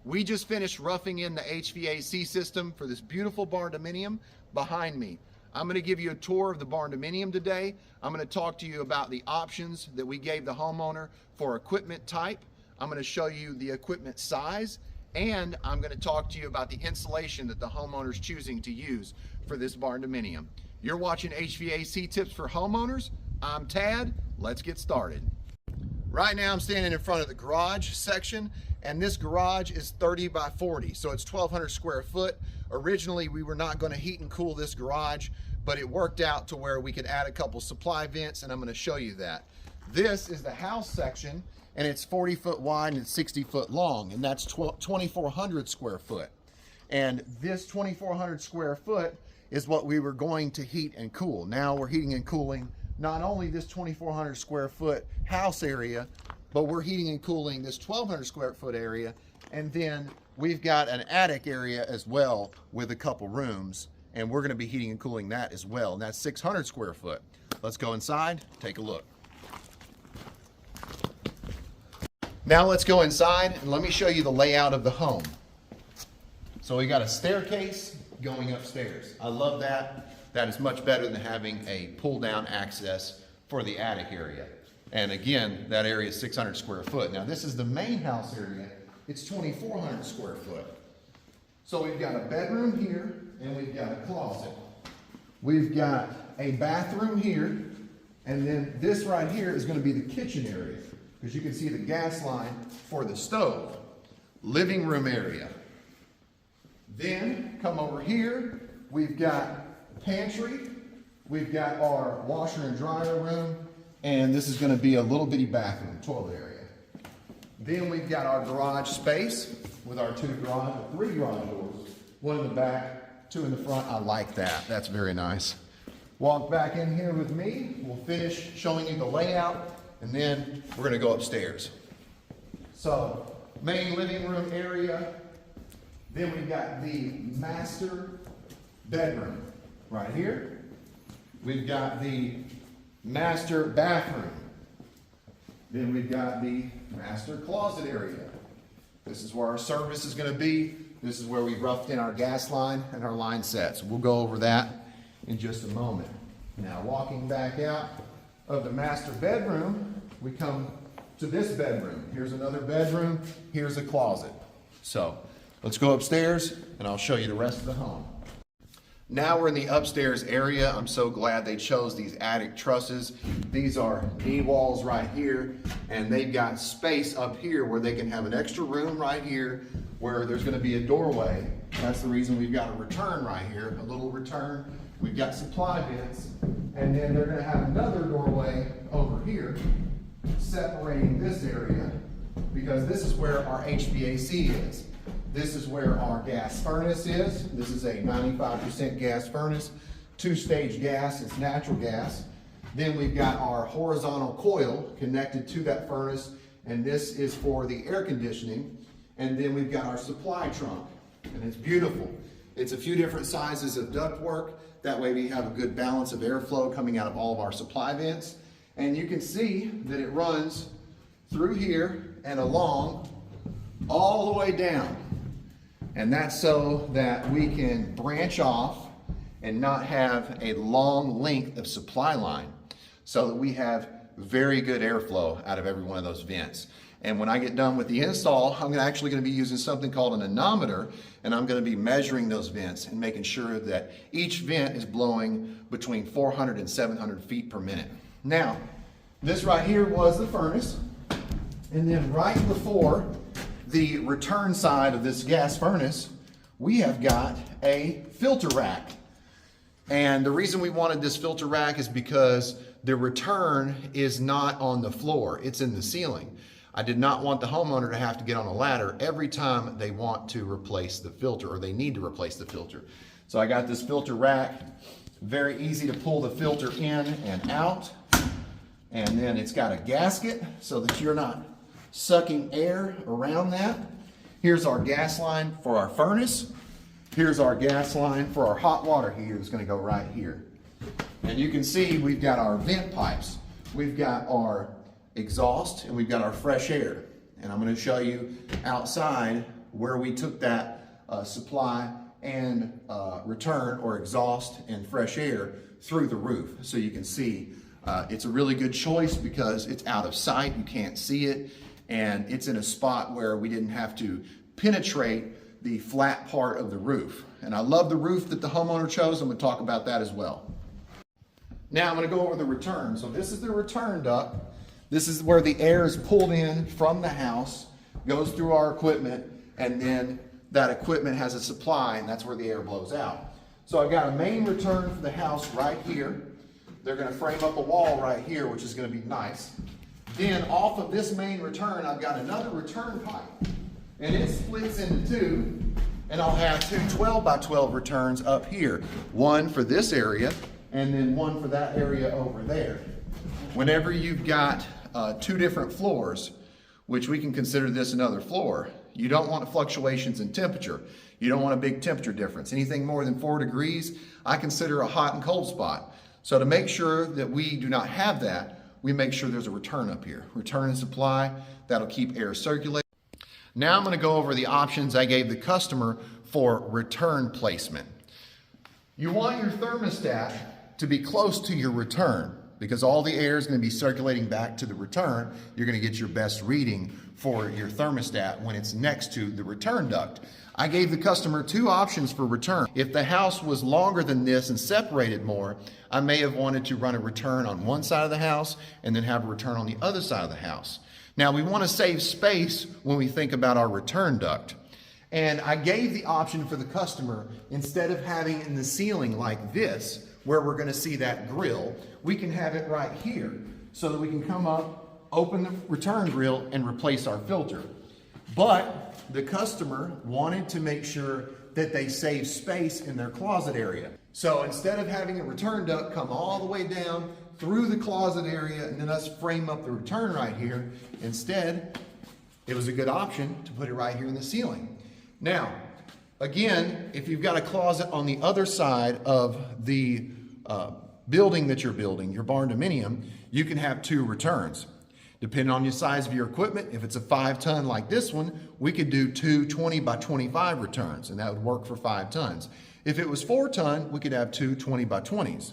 We just finished roughing in the HVAC system for this beautiful Barndominium behind me. I'm going to give you a tour of the Barndominium today. I'm going to talk to you about the options that we gave the homeowner for equipment type. I'm going to show you the equipment size, and I'm going to talk to you about the insulation that the homeowner's choosing to use for this Barndominium. You're watching HVAC Tips for Homeowners. I'm Tad. Let's get started. Right now I'm standing in front of the garage section, and this garage is 30 by 40, so it's 1,200 square foot. Originally we were not going to heat and cool this garage, but it worked out to where we could add a couple supply vents, and I'm going to show you that. This is the house section, and it's 40 foot wide and 60 foot long, and that's 2,400 square foot. And this 2,400 square foot is what we were going to heat and cool. Now we're heating and cooling not only this 2,400 square foot house area, but we're heating and cooling this 1,200 square foot area, and then we've got an attic area as well with a couple rooms, and we're going to be heating and cooling that as well, and that's 600 square foot. Let's go inside, take a look. Now let's go inside and let me show you the layout of the home. So we got a staircase going upstairs. I love that. That is much better than having a pull down access for the attic area. And again, that area is 600 square foot. Now this is the main house area. It's 2,400 square foot. So we've got a bedroom here, and we've got a closet. We've got a bathroom here, and then this right here is going to be the kitchen area, because you can see the gas line for the stove. Living room area. Then come over here, we've got pantry, we've got our washer and dryer room, and this is going to be a little bitty bathroom, toilet area. Then we've got our garage space with our three garage doors, one in the back, two in the front. I like that. That's very nice. Walk back in here with me. We'll finish showing you the layout, and then we're going to go upstairs. So, main living room area. Then we've got the master bedroom right here. We've got the master bathroom. Then we've got the master closet area. This is where our service is going to be. This is where we roughed in our gas line and our line sets. We'll go over that in just a moment. Now walking back out of the master bedroom, we come to this bedroom. Here's another bedroom. Here's a closet. So let's go upstairs and I'll show you the rest of the home. Now we're in the upstairs area. I'm so glad they chose these attic trusses. These are knee walls right here, and they've got space up here where they can have an extra room right here where there's going to be a doorway. That's the reason we've got a return right here, a little return. We've got supply vents, and then they're going to have another doorway over here separating this area, because this is where our HVAC is. This is where our gas furnace is. This is a 95% gas furnace, two-stage gas, it's natural gas. Then we've got our horizontal coil connected to that furnace, and this is for the air conditioning. And then we've got our supply trunk, and it's beautiful. It's a few different sizes of ductwork. That way we have a good balance of airflow coming out of all of our supply vents. And you can see that it runs through here and along all the way down. And that's so that we can branch off and not have a long length of supply line, so that we have very good airflow out of every one of those vents. And when I get done with the install, I'm actually going to be using something called an Anemometer, and I'm going to be measuring those vents and making sure that each vent is blowing between 400 and 700 feet per minute. Now, this right here was the furnace, and then right before the return side of this gas furnace, we have got a filter rack. And the reason we wanted this filter rack is because the return is not on the floor, it's in the ceiling. I did not want the homeowner to have to get on a ladder every time they want to replace the filter, or they need to replace the filter. So I got this filter rack, very easy to pull the filter in and out. And then it's got a gasket so that you're not sucking air around that. Here's our gas line for our furnace. Here's our gas line for our hot water heater that's going to go right here. And you can see we've got our vent pipes. We've got our exhaust and we've got our fresh air. And I'm going to show you outside where we took that supply and return or exhaust and fresh air through the roof. So you can see it's a really good choice because it's out of sight, you can't see it, and it's in a spot where we didn't have to penetrate the flat part of the roof. And I love the roof that the homeowner chose. I'm going to talk about that as well. Now I'm going to go over the return. So this is the return duct. This is where the air is pulled in from the house, goes through our equipment, and then that equipment has a supply, and that's where the air blows out. So I've got a main return for the house right here. They're going to frame up a wall right here, which is going to be nice. Then off of this main return, I've got another return pipe, and it splits into two, and I'll have two 12 by 12 returns up here. One for this area, and then one for that area over there. Whenever you've got two different floors, which we can consider this another floor, you don't want fluctuations in temperature. You don't want a big temperature difference. Anything more than 4 degrees, I consider a hot and cold spot. So to make sure that we do not have that, we make sure there's a return up here. Return and supply, that'll keep air circulating. Now I'm going to go over the options I gave the customer for return placement. You want your thermostat to be close to your return, because all the air is going to be circulating back to the return. You're going to get your best reading for your thermostat when it's next to the return duct. I gave the customer two options for return. If the house was longer than this and separated more, I may have wanted to run a return on one side of the house and then have a return on the other side of the house. Now we want to save space when we think about our return duct. And I gave the option for the customer, instead of having in the ceiling like this, where we're going to see that grill, we can have it right here so that we can come up, open the return grill, and replace our filter. But the customer wanted to make sure that they save space in their closet area. So instead of having a return duct come all the way down through the closet area and then us frame up the return right here, instead, it was a good option to put it right here in the ceiling. Now, again, if you've got a closet on the other side of the building that you're building, your barndominium, you can have two returns. Depending on the size of your equipment, if it's a 5-ton like this one, we could do two 20 by 25 returns, and that would work for 5 tons. If it was 4 ton, we could have two 20 by 20s.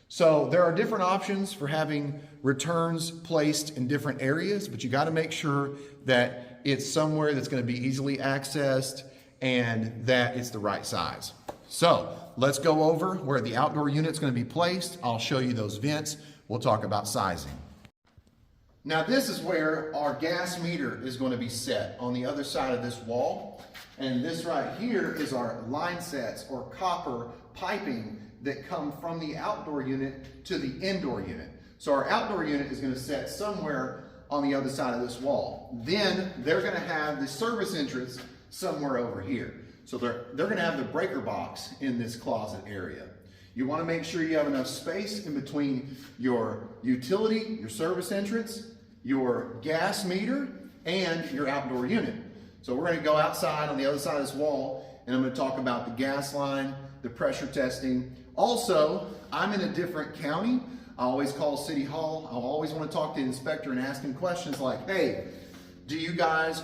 So there are different options for having returns placed in different areas, but you got to make sure that it's somewhere that's going to be easily accessed and that it's the right size. So let's go over where the outdoor unit's going to be placed. I'll show you those vents. We'll talk about sizing. Now this is where our gas meter is going to be set on the other side of this wall. And this right here is our line sets or copper piping that come from the outdoor unit to the indoor unit. So our outdoor unit is going to set somewhere on the other side of this wall. Then they're going to have the service entrance somewhere over here. So they're going to have the breaker box in this closet area. You want to make sure you have enough space in between your utility, your service entrance, your gas meter, and your outdoor unit. So we're going to go outside on the other side of this wall, and I'm going to talk about the gas line, the pressure testing. Also, I'm in a different county. I always call City Hall. I always want to talk to the inspector and ask him questions like, hey, do you guys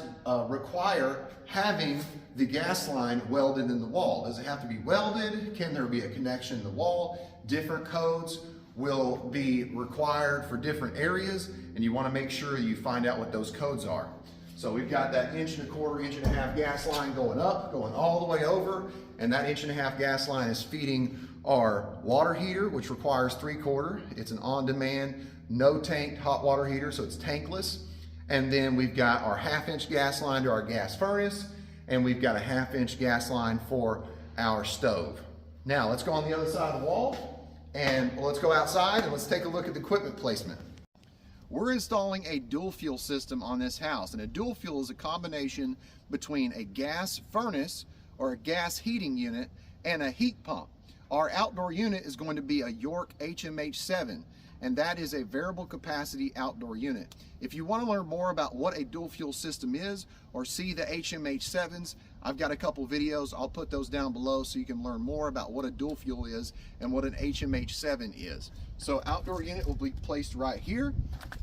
require having the gas line welded in the wall? Does it have to be welded? Can there be a connection in the wall? Different codes will be required for different areas, and you want to make sure you find out what those codes are. So we've got that 1.25 1.5 gas line going up, going all the way over, and that 1.5 gas line is feeding our water heater, which requires 3/4. It's an on-demand, no-tanked hot water heater, so it's tankless. And then we've got our 1/2 gas line to our gas furnace, and we've got a 1/2 gas line for our stove. Now let's go on the other side of the wall, and let's go outside and let's take a look at the equipment placement. We're installing a dual fuel system on this house, and a dual fuel is a combination between a gas furnace or a gas heating unit and a heat pump. Our outdoor unit is going to be a York HMH7, and that is a variable capacity outdoor unit. If you want to learn more about what a dual fuel system is or see the HMH7s, I've got a couple videos. I'll put those down below so you can learn more about what a dual fuel is and what an HMH7 is. So outdoor unit will be placed right here,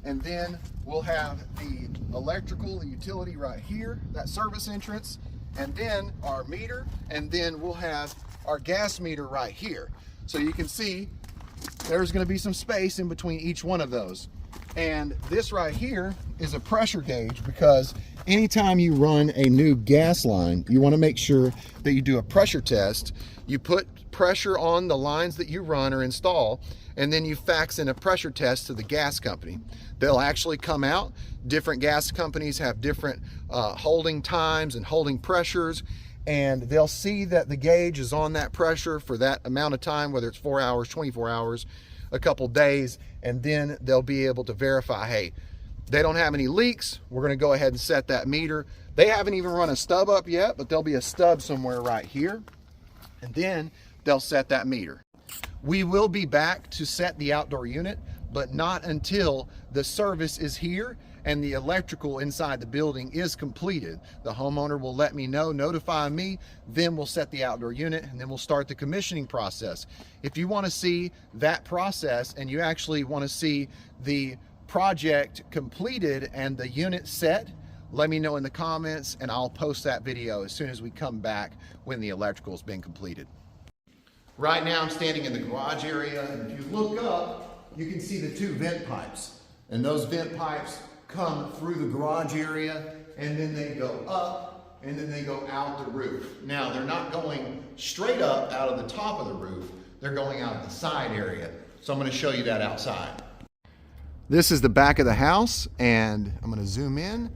and then we'll have the electrical, the utility right here, that service entrance, and then our meter, and then we'll have our gas meter right here. So you can see there's going to be some space in between each one of those. And this right here is a pressure gauge, because anytime you run a new gas line, you want to make sure that you do a pressure test. You put pressure on the lines that you run or install, and then you fax in a pressure test to the gas company. They'll actually come out. Different gas companies have different holding times and holding pressures, and they'll see that the gauge is on that pressure for that amount of time, whether it's 4 hours, 24 hours, a couple days, and then they'll be able to verify, hey, they don't have any leaks. We're going to go ahead and set that meter. They haven't even run a stub up yet, but there'll be a stub somewhere right here, and then they'll set that meter. We will be back to set the outdoor unit, but not until the service is here and the electrical inside the building is completed. The homeowner will let me know, notify me, then we'll set the outdoor unit, and then we'll start the commissioning process. If you want to see that process and you actually want to see the project completed and the unit set, let me know in the comments and I'll post that video as soon as we come back when the electrical has been completed. Right now I'm standing in the garage area, and if you look up, you can see the two vent pipes. And those vent pipes come through the garage area, and then they go up, and then they go out the roof. Now, they're not going straight up out of the top of the roof, they're going out the side area. So I'm going to show you that outside. This is the back of the house, and I'm going to zoom in.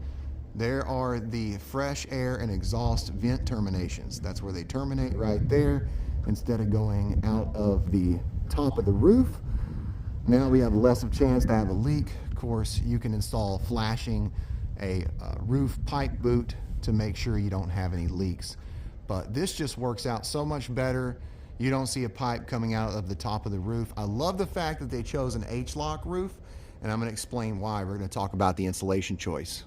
There are the fresh air and exhaust vent terminations. That's where they terminate right there, instead of going out of the top of the roof. Now we have less of a chance to have a leak. Of course, you can install flashing, a roof pipe boot to make sure you don't have any leaks. But this just works out so much better. You don't see a pipe coming out of the top of the roof. I love the fact that they chose an H-lock roof, and I'm going to explain why. We're going to talk about the insulation choice.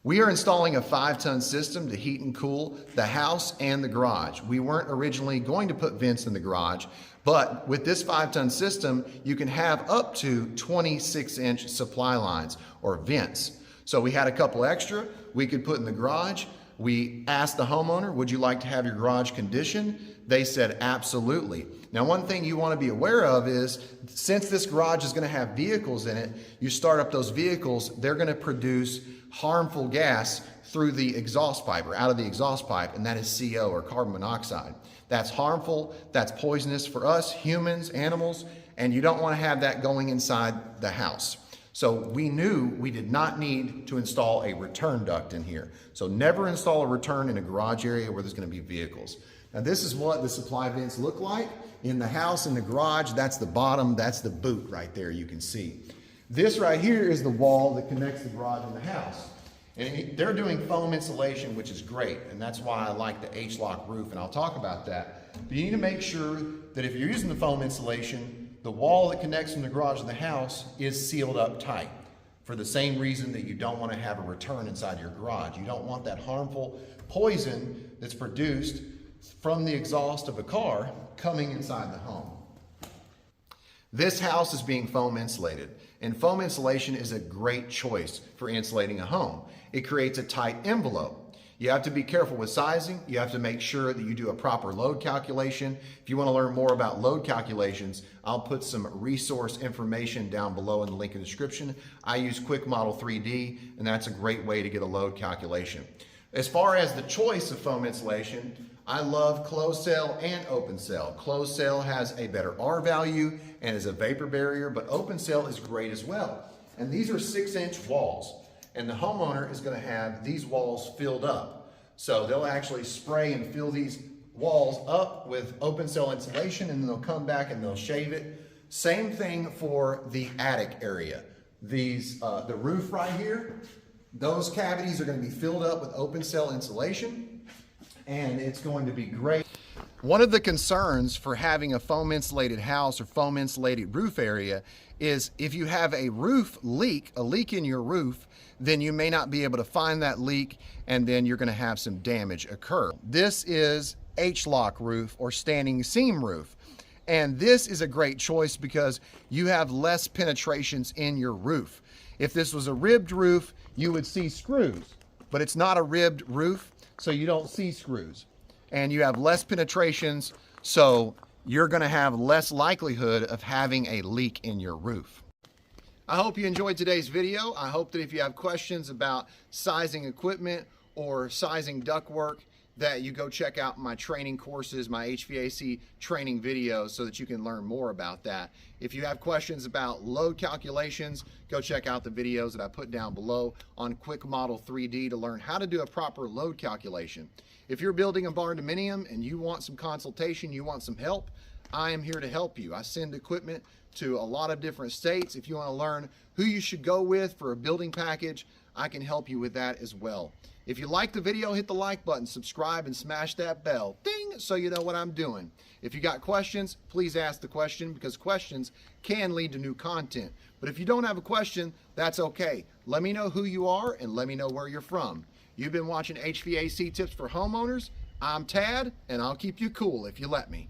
We are installing a 5-ton system to heat and cool the house and the garage. We weren't originally going to put vents in the garage, but with this 5-ton system, you can have up to 26-inch supply lines or vents. So we had a couple extra we could put in the garage. We asked the homeowner, would you like to have your garage conditioned? They said absolutely. Now, one thing you want to be aware of is, since this garage is going to have vehicles in it, you start up those vehicles, they're going to produce harmful gas through the exhaust pipe or out of the exhaust pipe, and that is CO or carbon monoxide. That's harmful, that's poisonous for us, humans, animals, and you don't want to have that going inside the house. So we knew we did not need to install a return duct in here. So never install a return in a garage area where there's going to be vehicles. Now this is what the supply vents look like in the house. In the garage, that's the bottom, that's the boot right there, you can see. This right here is the wall that connects the garage and the house. And they're doing foam insulation, which is great, and that's why I like the H-lock roof, and I'll talk about that. But you need to make sure that if you're using the foam insulation, the wall that connects from the garage to the house is sealed up tight, for the same reason that you don't want to have a return inside your garage. You don't want that harmful poison that's produced from the exhaust of a car coming inside the home. This house is being foam insulated, and foam insulation is a great choice for insulating a home. It creates a tight envelope. You have to be careful with sizing. You have to make sure that you do a proper load calculation. If you want to learn more about load calculations, I'll put some resource information down below in the link in the description. I use Kwik Model 3D, and that's a great way to get a load calculation. As far as the choice of foam insulation, I love closed cell and open cell. Closed cell has a better R value and is a vapor barrier, but open cell is great as well. And these are 6-inch walls, and the homeowner is going to have these walls filled up. So they'll actually spray and fill these walls up with open cell insulation, and then they'll come back and they'll shave it. Same thing for the attic area. These, the roof right here, those cavities are going to be filled up with open cell insulation, and it's going to be great. One of the concerns for having a foam insulated house or foam insulated roof area is if you have a roof leak, a leak in your roof, then you may not be able to find that leak, and then you're going to have some damage occur. This is H-lock roof or standing seam roof. And this is a great choice because you have less penetrations in your roof. If this was a ribbed roof, you would see screws, but it's not a ribbed roof. so you don't see screws. And you have less penetrations, so you're gonna have less likelihood of having a leak in your roof. I hope you enjoyed today's video. I hope that if you have questions about sizing equipment or sizing ductwork, that you go check out my training courses, my HVAC training videos, so that you can learn more about that. If you have questions about load calculations, go check out the videos that I put down below on Kwik Model 3D to learn how to do a proper load calculation. If you're building a barndominium and you want some consultation, you want some help, I am here to help you. I send equipment to a lot of different states. If you want to learn who you should go with for a building package, I can help you with that as well. If you like the video, hit the like button, subscribe, and smash that bell, ding, so you know what I'm doing. If you got questions, please ask the question, because questions can lead to new content. But if you don't have a question, that's okay. Let me know who you are and let me know where you're from. You've been watching HVAC Tips for Homeowners. I'm Tad, and I'll keep you cool if you let me.